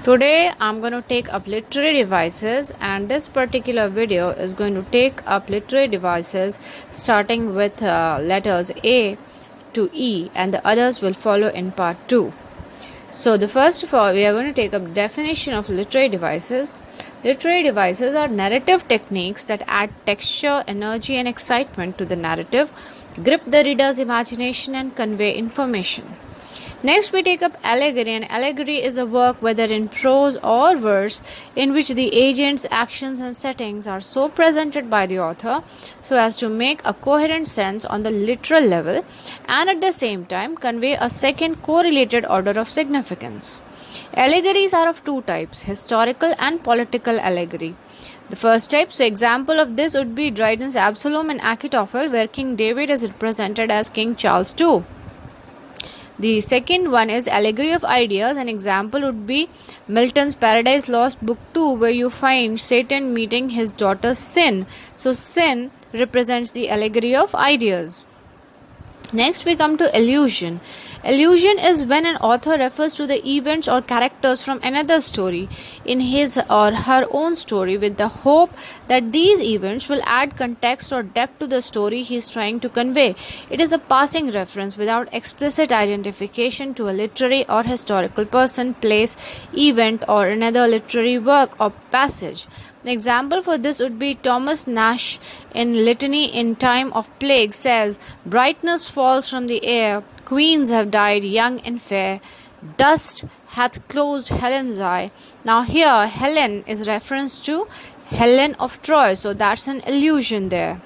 Today I'm going to take up literary devices, and this particular video is going to take up literary devices starting with letters A to E, and the others will follow in part 2. So the first of all, we are going to take up definition of literary devices. Literary devices are narrative techniques that add texture, energy and excitement to the narrative, grip the reader's imagination and convey information. Next, we take up allegory, and allegory is a work, whether in prose or verse, in which the agents, actions, and settings are so presented by the author so as to make a coherent sense on the literal level and at the same time convey a second correlated order of significance. Allegories are of two types: historical and political allegory. The first type, so example of this would be Dryden's Absalom and Achitophel, where King David is represented as King Charles II. The second one is allegory of ideas. An example would be Milton's Paradise Lost Book 2, where you find Satan meeting his daughter Sin. So Sin represents the allegory of ideas. Next, we come to allusion. Allusion is when an author refers to the events or characters from another story in his or her own story with the hope that these events will add context or depth to the story he is trying to convey. It is a passing reference without explicit identification to a literary or historical person, place, event, or another literary work or passage. The example for this would be Thomas Nash in Litany in Time of Plague says, "Brightness falls from the air, queens have died young and fair, dust hath closed Helen's eye." Now here Helen is reference to Helen of Troy, so that's an allusion there.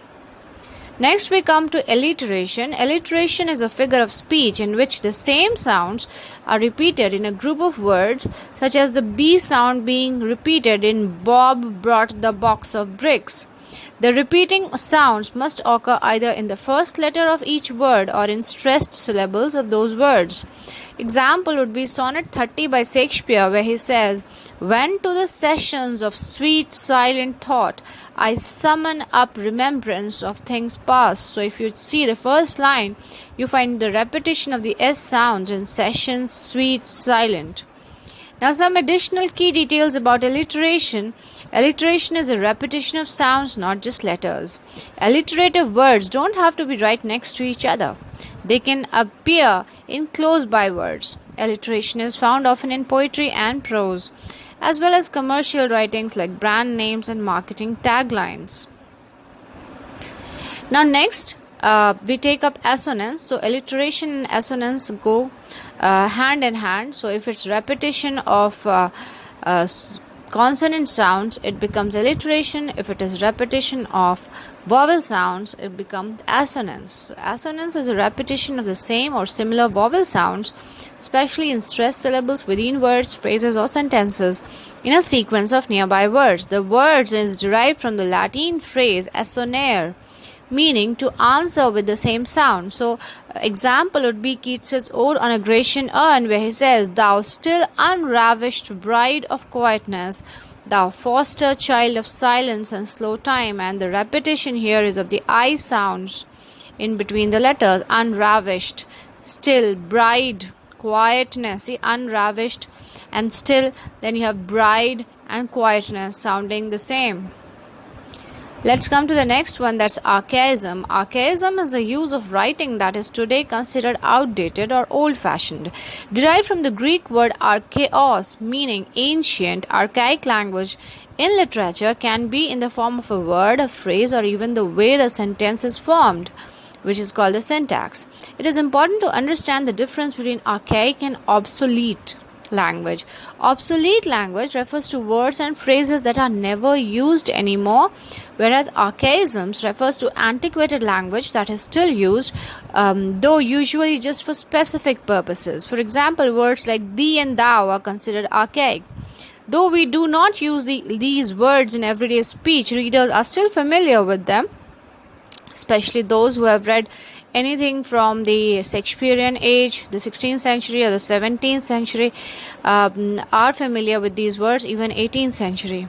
Next, we come to alliteration. Alliteration is a figure of speech in which the same sounds are repeated in a group of words, such as the B sound being repeated in Bob brought the box of bricks. The repeating sounds must occur either in the first letter of each word or in stressed syllables of those words. Example would be Sonnet 30 by Shakespeare, where he says, "When to the sessions of sweet silent thought I summon up remembrance of things past." So if you see the first line, you find the repetition of the S sounds in sessions, sweet, silent. Now some additional key details about alliteration. Alliteration is a repetition of sounds, not just letters. Alliterative words don't have to be right next to each other. They can appear in close by words. Alliteration is found often in poetry and prose, as well as commercial writings like brand names and marketing taglines. Now next, we take up assonance. So alliteration and assonance go hand in hand. So if it's repetition of consonant sounds, it becomes alliteration. If it is repetition of vowel sounds, it becomes assonance. So assonance is a repetition of the same or similar vowel sounds, especially in stressed syllables within words, phrases, or sentences in a sequence of nearby words. The word is derived from the Latin phrase assonare, meaning to answer with the same sound. So example would be Keats's Ode on a Grecian Urn, where he says, "Thou still unravished bride of quietness, thou foster child of silence and slow time." And the repetition here is of the I sounds in between the letters. Unravished, still, bride, quietness. See, unravished and still, then you have bride and quietness sounding the same. Let's come to the next one, that's archaism. Archaism is a use of writing that is today considered outdated or old-fashioned. Derived from the Greek word archaeos, meaning ancient, archaic language in literature can be in the form of a word, a phrase, or even the way the sentence is formed, which is called the syntax. It is important to understand the difference between archaic and obsolete language. Obsolete language refers to words and phrases that are never used anymore, whereas archaisms refers to antiquated language that is still used, though usually just for specific purposes. For example, words like thee and thou are considered archaic. Though we do not use these words in everyday speech, readers are still familiar with them, especially those who have read anything from the Shakespearean age, the 16th century or the 17th century, are familiar with these words, even 18th century.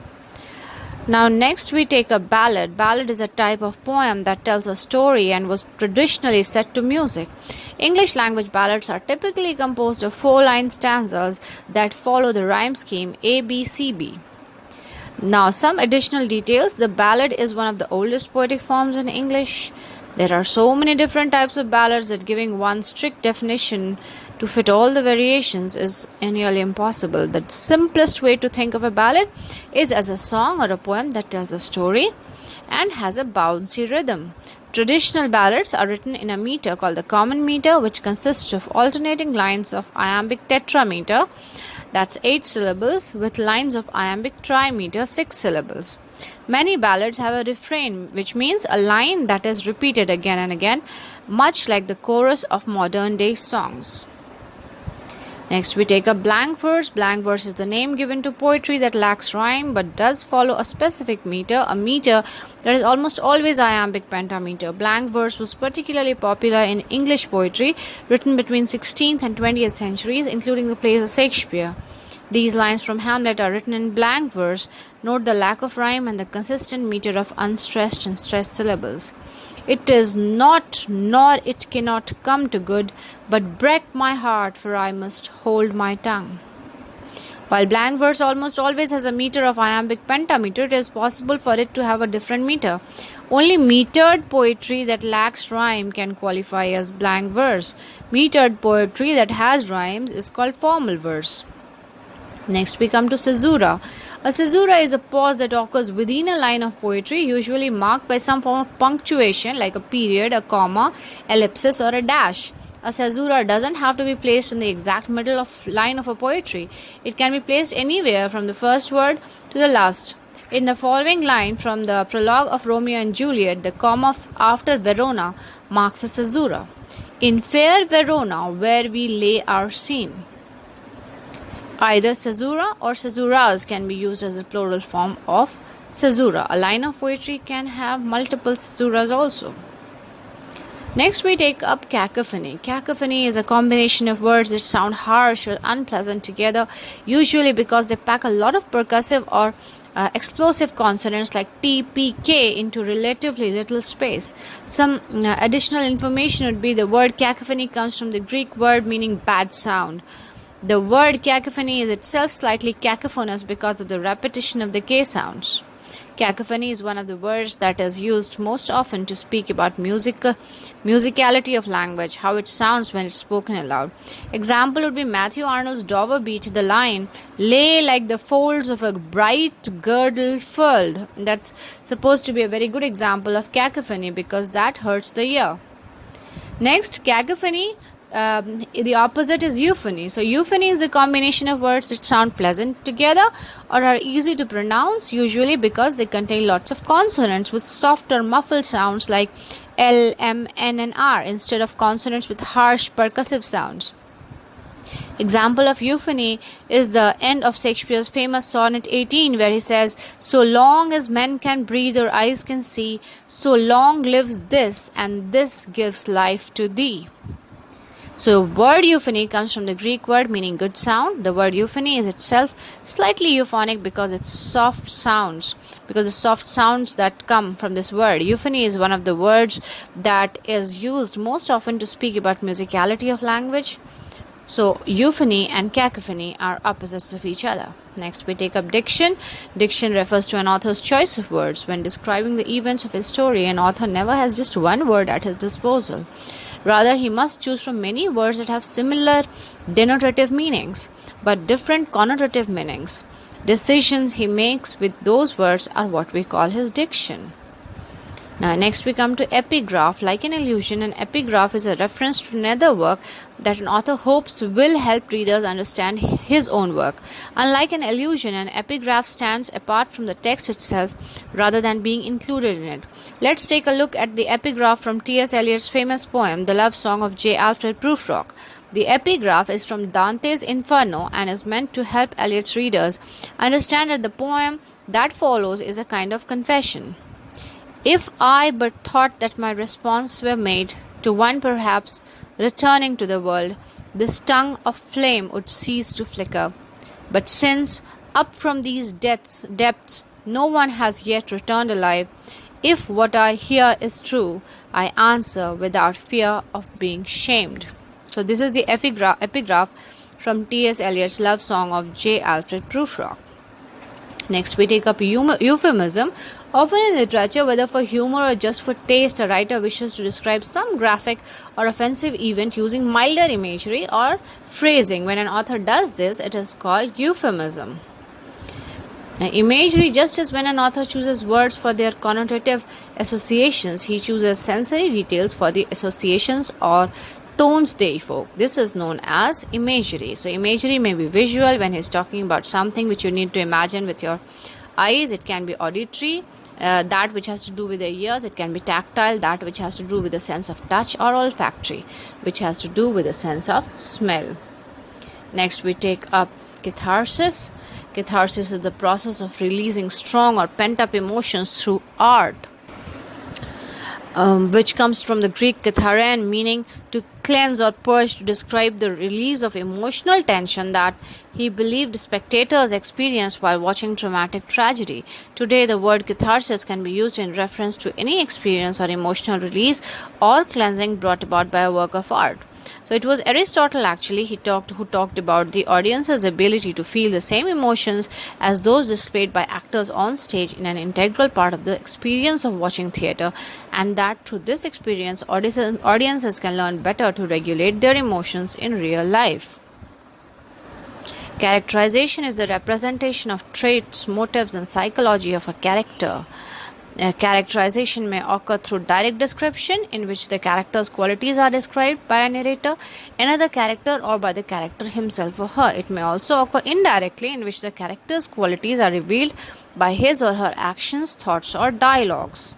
Now next we take a ballad. Ballad is a type of poem that tells a story and was traditionally set to music. English language ballads are typically composed of 4-line stanzas that follow the rhyme scheme ABCB. Now some additional details. The ballad is one of the oldest poetic forms in English. There are so many different types of ballads that giving one strict definition to fit all the variations is nearly impossible. The simplest way to think of a ballad is as a song or a poem that tells a story and has a bouncy rhythm. Traditional ballads are written in a meter called the common meter, which consists of alternating lines of iambic tetrameter, that's 8 syllables, with lines of iambic trimeter, 6 syllables. Many ballads have a refrain, which means a line that is repeated again and again, much like the chorus of modern day songs. Next we take a blank verse. Blank verse is the name given to poetry that lacks rhyme but does follow a specific meter, a meter that is almost always iambic pentameter. Blank verse was particularly popular in English poetry written between 16th and 20th centuries, including the plays of Shakespeare. These lines from Hamlet are written in blank verse. Note the lack of rhyme and the consistent meter of unstressed and stressed syllables. It is not, nor it cannot come to good, but break my heart, for I must hold my tongue. While blank verse almost always has a meter of iambic pentameter, it is possible for it to have a different meter. Only metered poetry that lacks rhyme can qualify as blank verse. Metered poetry that has rhymes is called formal verse. Next we come to caesura. A caesura is a pause that occurs within a line of poetry, usually marked by some form of punctuation like a period, a comma, ellipsis or a dash. A caesura doesn't have to be placed in the exact middle of line of a poetry. It can be placed anywhere from the first word to the last. In the following line from the prologue of Romeo and Juliet, the comma after Verona marks a caesura. In fair Verona, where we lay our scene. Either caesura or caesuras can be used as a plural form of caesura. A line of poetry can have multiple caesuras also. Next we take up cacophony. Cacophony is a combination of words that sound harsh or unpleasant together, usually because they pack a lot of percussive or explosive consonants like T, P, K into relatively little space. Some additional information would be the word cacophony comes from the Greek word meaning bad sound. The word cacophony is itself slightly cacophonous because of the repetition of the K sounds. Cacophony is one of the words that is used most often to speak about musicality of language, how it sounds when it's spoken aloud. Example would be Matthew Arnold's Dover Beach, the line, lay like the folds of a bright girdle furled. That's supposed to be a very good example of cacophony because that hurts the ear. Next, cacophony. The opposite is euphony. So euphony is a combination of words that sound pleasant together or are easy to pronounce, usually because they contain lots of consonants with softer muffled sounds like L, M, N and R instead of consonants with harsh percussive sounds. Example of euphony is the end of Shakespeare's famous Sonnet 18 where he says, so long as men can breathe or eyes can see, so long lives this and this gives life to thee. So word euphony comes from the Greek word meaning good sound. The word euphony is itself slightly euphonic because it's soft sounds. Because the soft sounds that come from this word. Euphony is one of the words that is used most often to speak about musicality of language. So euphony and cacophony are opposites of each other. Next we take up diction. Diction refers to an author's choice of words. When describing the events of his story, an author never has just one word at his disposal. Rather, he must choose from many words that have similar denotative meanings, but different connotative meanings. Decisions he makes with those words are what we call his diction. Now, next we come to epigraph. Like an allusion, an epigraph is a reference to another work that an author hopes will help readers understand his own work. Unlike an allusion, an epigraph stands apart from the text itself rather than being included in it. Let's take a look at the epigraph from T.S. Eliot's famous poem, The Love Song of J. Alfred Prufrock. The epigraph is from Dante's Inferno and is meant to help Eliot's readers understand that the poem that follows is a kind of confession. If I but thought that my response were made to one perhaps returning to the world, this tongue of flame would cease to flicker. But since up from these depths No one has yet returned alive. If what I hear is true, I answer without fear of being shamed. So this is the epigraph from T.S. Eliot's love song of J. Alfred Prufrock. Next, we take up euphemism. Often in literature, whether for humor or just for taste, a writer wishes to describe some graphic or offensive event using milder imagery or phrasing. When an author does this, it is called euphemism. Now, imagery, just as when an author chooses words for their connotative associations, he chooses sensory details for the associations or tones they evoke. This is known as imagery. So imagery may be visual when he's talking about something which you need to imagine with your eyes. It can be auditory, that which has to do with the ears. It can be tactile, that which has to do with the sense of touch, or olfactory, which has to do with the sense of smell. Next, we take up catharsis. Catharsis is the process of releasing strong or pent-up emotions through art. Which comes from the Greek katharein, meaning to cleanse or purge, to describe the release of emotional tension that he believed spectators experienced while watching dramatic tragedy. Today, the word catharsis can be used in reference to any experience or emotional release or cleansing brought about by a work of art. So it was Aristotle actually who talked about the audience's ability to feel the same emotions as those displayed by actors on stage in an integral part of the experience of watching theatre, and that through this experience audiences can learn better to regulate their emotions in real life. Characterization is the representation of traits, motives, and psychology of a character. Characterization may occur through direct description, in which the character's qualities are described by a narrator, another character, or by the character himself or her. It may also occur indirectly, in which the character's qualities are revealed by his or her actions, thoughts, or dialogues.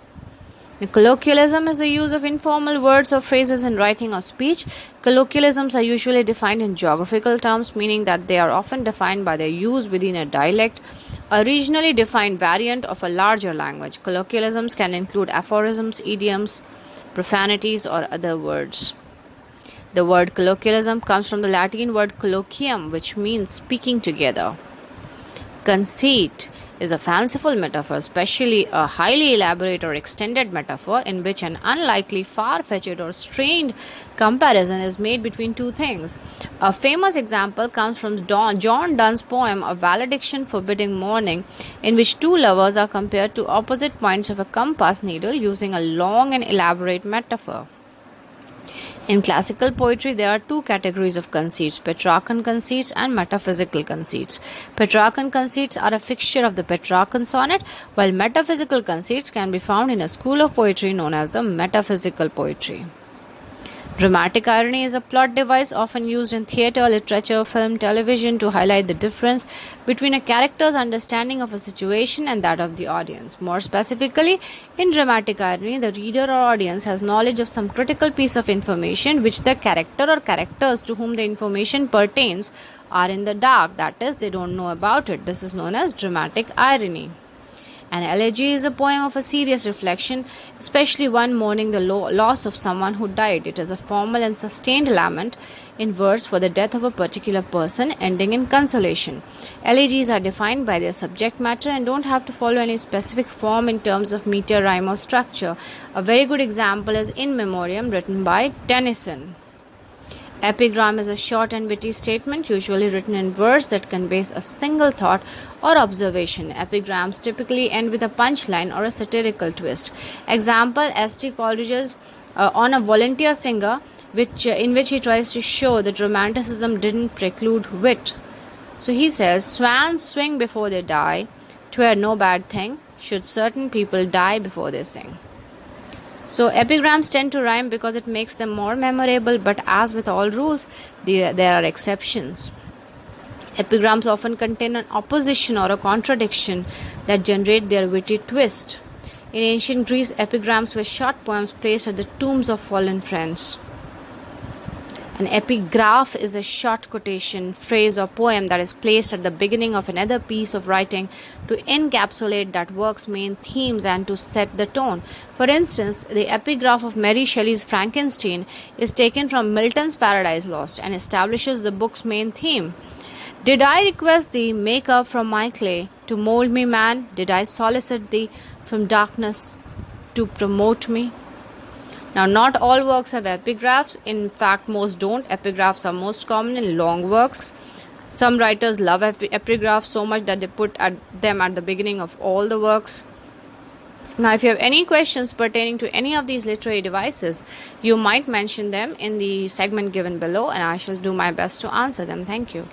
Colloquialism is the use of informal words or phrases in writing or speech. Colloquialisms are usually defined in geographical terms, meaning that they are often defined by their use within a dialect, a regionally defined variant of a larger language. Colloquialisms can include aphorisms, idioms, profanities, or other words. The word colloquialism comes from the Latin word colloquium, which means speaking together. Conceit is a fanciful metaphor, especially a highly elaborate or extended metaphor in which an unlikely, far-fetched, or strained comparison is made between two things. A famous example comes from John Donne's poem, A Valediction Forbidding Mourning, in which two lovers are compared to opposite points of a compass needle using a long and elaborate metaphor. In classical poetry, there are two categories of conceits: Petrarchan conceits and metaphysical conceits. Petrarchan conceits are a fixture of the Petrarchan sonnet, while metaphysical conceits can be found in a school of poetry known as the metaphysical poetry. Dramatic irony is a plot device often used in theatre, literature, film, television to highlight the difference between a character's understanding of a situation and that of the audience. More specifically, in dramatic irony, the reader or audience has knowledge of some critical piece of information which the character or characters to whom the information pertains are in the dark, that is, they don't know about it. This is known as dramatic irony. An elegy is a poem of a serious reflection, especially one mourning the loss of someone who died. It is a formal and sustained lament in verse for the death of a particular person, ending in consolation. Elegies are defined by their subject matter and don't have to follow any specific form in terms of meter, rhyme, or structure. A very good example is In Memoriam, written by Tennyson. Epigram is a short and witty statement, usually written in verse, that conveys a single thought or observation. Epigrams typically end with a punchline or a satirical twist. Example: S.T. Coleridge's On a Volunteer Singer, in which he tries to show that romanticism didn't preclude wit. So he says, "Swans swing before they die. 'Twere no bad thing, should certain people die before they sing." So epigrams tend to rhyme because it makes them more memorable, but as with all rules, there are exceptions. Epigrams often contain an opposition or a contradiction that generate their witty twist. In ancient Greece, epigrams were short poems placed at the tombs of fallen friends. An epigraph is a short quotation, phrase, or poem that is placed at the beginning of another piece of writing to encapsulate that work's main themes and to set the tone. For instance, the epigraph of Mary Shelley's Frankenstein is taken from Milton's Paradise Lost and establishes the book's main theme. Did I request thee, maker from my clay, to mold me, man? Did I solicit thee from darkness to promote me? Now, not all works have epigraphs. In fact, most don't. Epigraphs are most common in long works. Some writers love epigraphs so much that they put them at the beginning of all the works. Now, if you have any questions pertaining to any of these literary devices, you might mention them in the segment given below, and I shall do my best to answer them. Thank you.